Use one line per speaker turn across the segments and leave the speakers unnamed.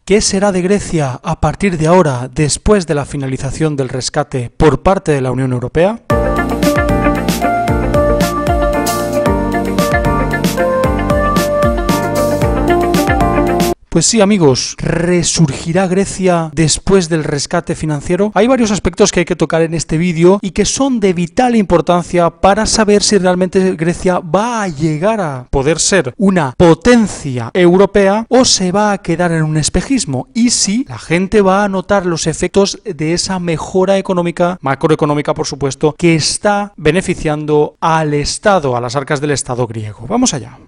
¿Qué será de Grecia a partir de ahora, después de la finalización del rescate por parte de la Unión Europea? Pues sí, amigos, ¿resurgirá Grecia después del rescate financiero? Hay varios aspectos que hay que tocar en este vídeo y que son de vital importancia para saber si realmente Grecia va a llegar a poder ser una potencia europea o se va a quedar en un espejismo, y si la gente va a notar los efectos de esa mejora económica, macroeconómica por supuesto, que está beneficiando al Estado, a las arcas del Estado griego. Vamos allá.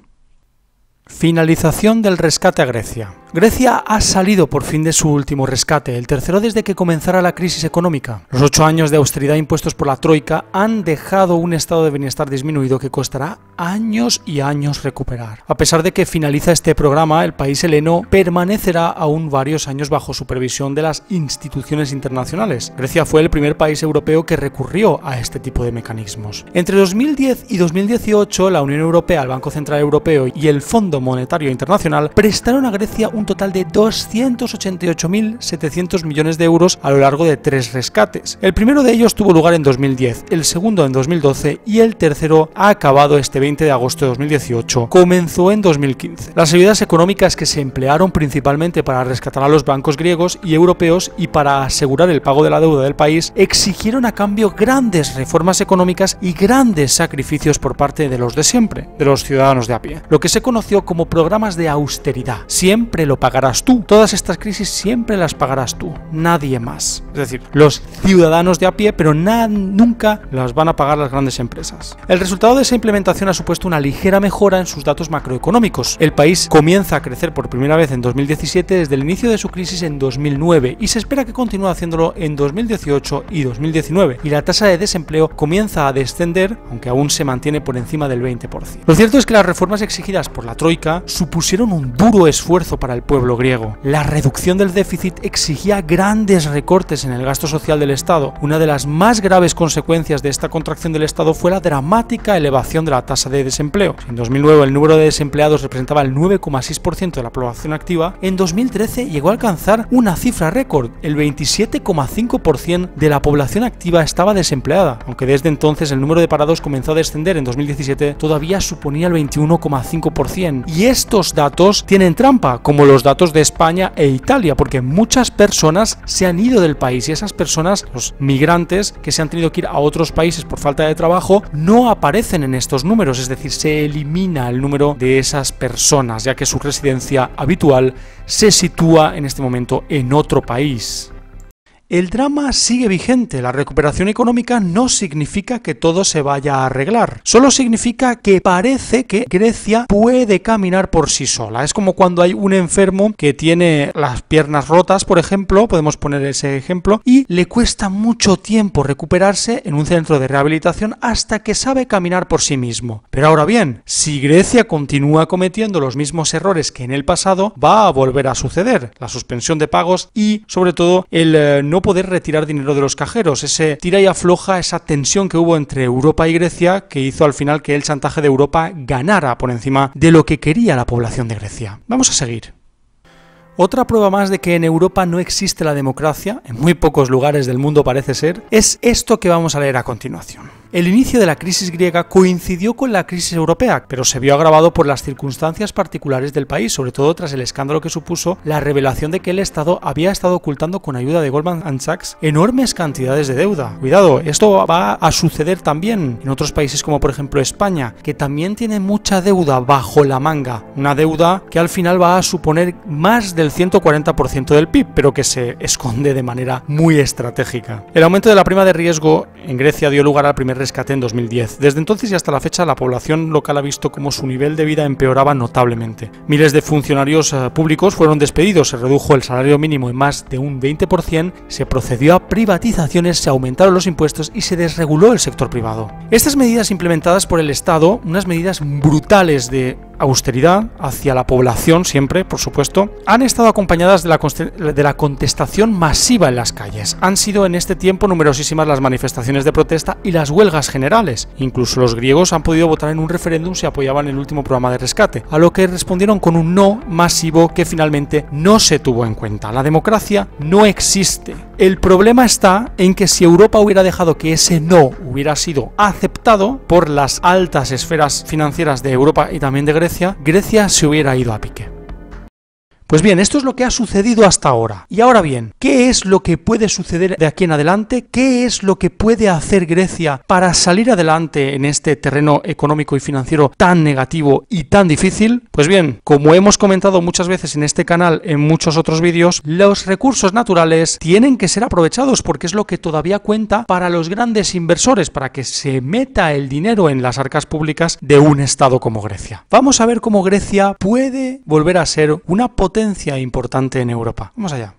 Finalización del rescate a Grecia. Grecia ha salido por fin de su último rescate, el tercero desde que comenzara la crisis económica. Los 8 años de austeridad impuestos por la Troika han dejado un estado de bienestar disminuido que costará años y años recuperar. A pesar de que finaliza este programa, el país heleno permanecerá aún varios años bajo supervisión de las instituciones internacionales. Grecia fue el primer país europeo que recurrió a este tipo de mecanismos. Entre 2010 y 2018, la Unión Europea, el Banco Central Europeo y el Fondo Monetario Internacional prestaron a Grecia un total de 288.700 millones de euros a lo largo de 3 rescates. El primero de ellos tuvo lugar en 2010, el segundo en 2012 y el tercero ha acabado este 20 de agosto de 2018. Comenzó en 2015. Las ayudas económicas que se emplearon principalmente para rescatar a los bancos griegos y europeos y para asegurar el pago de la deuda del país exigieron a cambio grandes reformas económicas y grandes sacrificios por parte de los de siempre, de los ciudadanos de a pie, lo que se conoció como programas de austeridad. Siempre lo pagarás tú. Todas estas crisis siempre las pagarás tú, nadie más. Es decir, los ciudadanos de a pie, pero nunca las van a pagar las grandes empresas. El resultado de esa implementación ha supuesto una ligera mejora en sus datos macroeconómicos. El país comienza a crecer por primera vez en 2017 desde el inicio de su crisis en 2009 y se espera que continúe haciéndolo en 2018 y 2019. Y la tasa de desempleo comienza a descender, aunque aún se mantiene por encima del 20%. Lo cierto es que las reformas exigidas por la Troika supusieron un duro esfuerzo para el pueblo griego. La reducción del déficit exigía grandes recortes en el gasto social del Estado. Una de las más graves consecuencias de esta contracción del Estado fue la dramática elevación de la tasa de desempleo. En 2009 el número de desempleados representaba el 9,6% de la población activa. En 2013 llegó a alcanzar una cifra récord. El 27,5% de la población activa estaba desempleada. Aunque desde entonces el número de parados comenzó a descender en 2017, todavía suponía el 21,5%. Y estos datos tienen trampa, como los datos de España e Italia, porque muchas personas se han ido del país y esas personas, los migrantes que se han tenido que ir a otros países por falta de trabajo, no aparecen en estos números, es decir, se elimina el número de esas personas, ya que su residencia habitual se sitúa en este momento en otro país. El drama sigue vigente. La recuperación económica no significa que todo se vaya a arreglar. Solo significa que parece que Grecia puede caminar por sí sola. Es como cuando hay un enfermo que tiene las piernas rotas, por ejemplo, podemos poner ese ejemplo, y le cuesta mucho tiempo recuperarse en un centro de rehabilitación hasta que sabe caminar por sí mismo. Pero ahora bien, si Grecia continúa cometiendo los mismos errores que en el pasado, va a volver a suceder. La suspensión de pagos y, sobre todo, el no poder retirar dinero de los cajeros, ese tira y afloja, esa tensión que hubo entre Europa y Grecia que hizo al final que el chantaje de Europa ganara por encima de lo que quería la población de Grecia. Vamos a seguir. Otra prueba más de que en Europa no existe la democracia, en muy pocos lugares del mundo parece ser, es esto que vamos a leer a continuación. El inicio de la crisis griega coincidió con la crisis europea, pero se vio agravado por las circunstancias particulares del país, sobre todo tras el escándalo que supuso la revelación de que el Estado había estado ocultando con ayuda de Goldman Sachs enormes cantidades de deuda. Cuidado, esto va a suceder también en otros países como por ejemplo España, que también tiene mucha deuda bajo la manga, una deuda que al final va a suponer más del 140% del PIB, pero que se esconde de manera muy estratégica. El aumento de la prima de riesgo en Grecia dio lugar al primer rescate en 2010. Desde entonces y hasta la fecha, la población local ha visto cómo su nivel de vida empeoraba notablemente. Miles de funcionarios públicos fueron despedidos, se redujo el salario mínimo en más de un 20%, se procedió a privatizaciones, se aumentaron los impuestos y se desreguló el sector privado. Estas medidas implementadas por el Estado, unas medidas brutales de austeridad hacia la población siempre, por supuesto, han estado acompañadas de la contestación masiva en las calles. Han sido en este tiempo numerosísimas las manifestaciones de protesta y las huelgas generales. Incluso los griegos han podido votar en un referéndum si apoyaban el último programa de rescate, a lo que respondieron con un no masivo que finalmente no se tuvo en cuenta. La democracia no existe. El problema está en que si Europa hubiera dejado que ese no hubiera sido aceptado por las altas esferas financieras de Europa y también de Grecia, Grecia se hubiera ido a pique. Pues bien, esto es lo que ha sucedido hasta ahora. Y ahora bien, ¿qué es lo que puede suceder de aquí en adelante? ¿Qué es lo que puede hacer Grecia para salir adelante en este terreno económico y financiero tan negativo y tan difícil? Pues bien, como hemos comentado muchas veces en este canal, en muchos otros vídeos, los recursos naturales tienen que ser aprovechados porque es lo que todavía cuenta para los grandes inversores, para que se meta el dinero en las arcas públicas de un estado como Grecia. Vamos a ver cómo Grecia puede volver a ser una potencia importante en Europa. Vamos allá.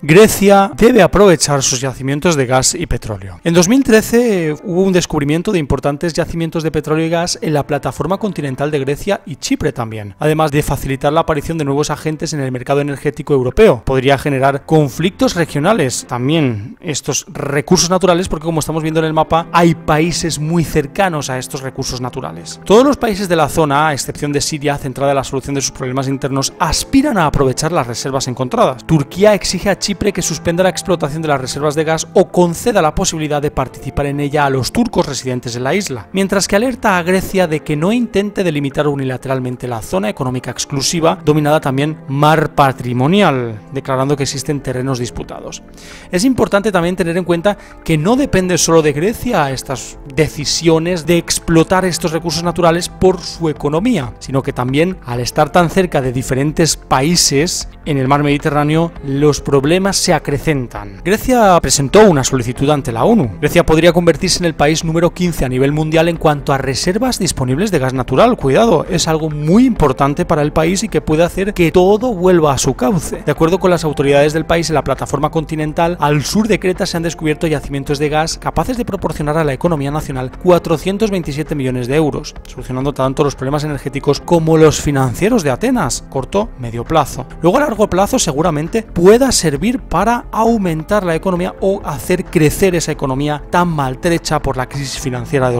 Grecia debe aprovechar sus yacimientos de gas y petróleo. En 2013 hubo un descubrimiento de importantes yacimientos de petróleo y gas en la plataforma continental de Grecia y Chipre también, además de facilitar la aparición de nuevos agentes en el mercado energético europeo. Podría generar conflictos regionales también estos recursos naturales porque, como estamos viendo en el mapa, hay países muy cercanos a estos recursos naturales. Todos los países de la zona, a excepción de Siria, centrada en la solución de sus problemas internos, aspiran a aprovechar las reservas encontradas. Turquía exige a Chipre que suspenda la explotación de las reservas de gas o conceda la posibilidad de participar en ella a los turcos residentes en la isla, mientras que alerta a Grecia de que no intente delimitar unilateralmente la zona económica exclusiva, dominada también mar patrimonial, declarando que existen terrenos disputados. Es importante también tener en cuenta que no depende solo de Grecia estas decisiones de explotar estos recursos naturales por su economía, sino que también, al estar tan cerca de diferentes países en el mar Mediterráneo, los problemas se acrecentan. Grecia presentó una solicitud ante la ONU. Grecia podría convertirse en el país número 15 a nivel mundial en cuanto a reservas disponibles de gas natural. Cuidado, es algo muy importante para el país y que puede hacer que todo vuelva a su cauce. De acuerdo con las autoridades del país, en la plataforma continental al sur de Creta se han descubierto yacimientos de gas capaces de proporcionar a la economía nacional 427 millones de euros, solucionando tanto los problemas energéticos como los financieros de Atenas, corto, medio plazo. Luego a largo plazo seguramente pueda servir para aumentar la economía o hacer crecer esa economía tan maltrecha por la crisis financiera de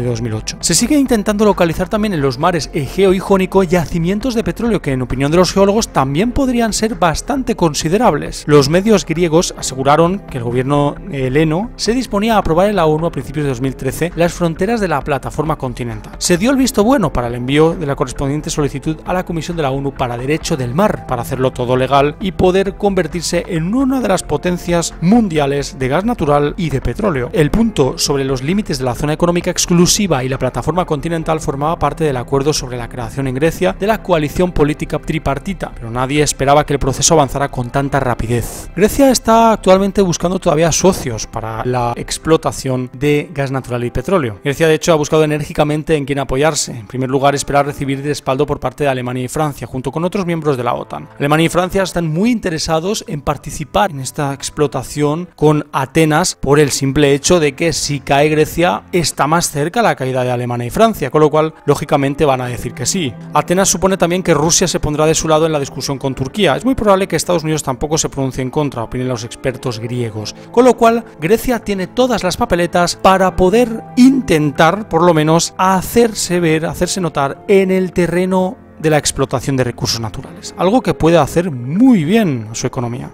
2008. Se sigue intentando localizar también en los mares Egeo y Jónico yacimientos de petróleo que, en opinión de los geólogos, también podrían ser bastante considerables. Los medios griegos aseguraron que el gobierno heleno se disponía a aprobar en la ONU a principios de 2013 las fronteras de la plataforma continental. Se dio el visto bueno para el envío de la correspondiente solicitud a la Comisión de la ONU para Derecho del Mar, para hacerlo todo legal y poder convertirse en una de las potencias mundiales de gas natural y de petróleo. El punto sobre los límites de la zona económica exclusiva y la plataforma continental formaba parte del acuerdo sobre la creación en Grecia de la coalición política tripartita, pero nadie esperaba que el proceso avanzara con tanta rapidez. Grecia está actualmente buscando todavía socios para la explotación de gas natural y petróleo. Grecia, de hecho, ha buscado enérgicamente en quién apoyarse. En primer lugar, esperar recibir respaldo por parte de Alemania y Francia, junto con otros miembros de la OTAN. Alemania y Francia están muy interesados en participar en esta explotación con Atenas por el simple hecho de que si cae Grecia está más cerca la caída de Alemania y Francia, con lo cual lógicamente van a decir que sí. Atenas supone también que Rusia se pondrá de su lado en la discusión con Turquía. Es muy probable que Estados Unidos tampoco se pronuncie en contra, opinan los expertos griegos, con lo cual Grecia tiene todas las papeletas para poder intentar por lo menos hacerse ver, hacerse notar en el terreno de la explotación de recursos naturales, algo que puede hacer muy bien a su economía.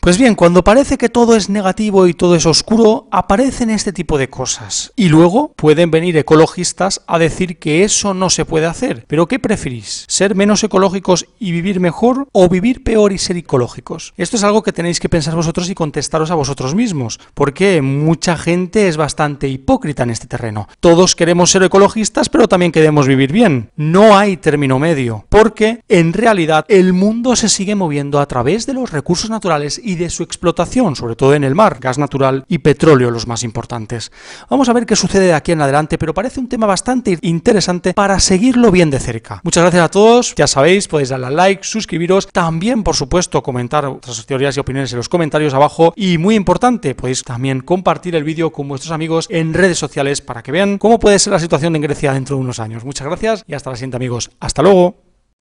Pues bien, cuando parece que todo es negativo y todo es oscuro, aparecen este tipo de cosas. Y luego pueden venir ecologistas a decir que eso no se puede hacer. ¿Pero qué preferís? ¿Ser menos ecológicos y vivir mejor o vivir peor y ser ecológicos? Esto es algo que tenéis que pensar vosotros y contestaros a vosotros mismos, porque mucha gente es bastante hipócrita en este terreno. Todos queremos ser ecologistas, pero también queremos vivir bien. No hay término medio, porque en realidad el mundo se sigue moviendo a través de los recursos naturales y de su explotación, sobre todo en el mar, gas natural y petróleo los más importantes. Vamos a ver qué sucede de aquí en adelante, pero parece un tema bastante interesante para seguirlo bien de cerca. Muchas gracias a todos, ya sabéis, podéis darle al like, suscribiros, también por supuesto comentar vuestras teorías y opiniones en los comentarios abajo y muy importante, podéis también compartir el vídeo con vuestros amigos en redes sociales para que vean cómo puede ser la situación en Grecia dentro de unos años. Muchas gracias y hasta la siguiente, amigos. Hasta luego.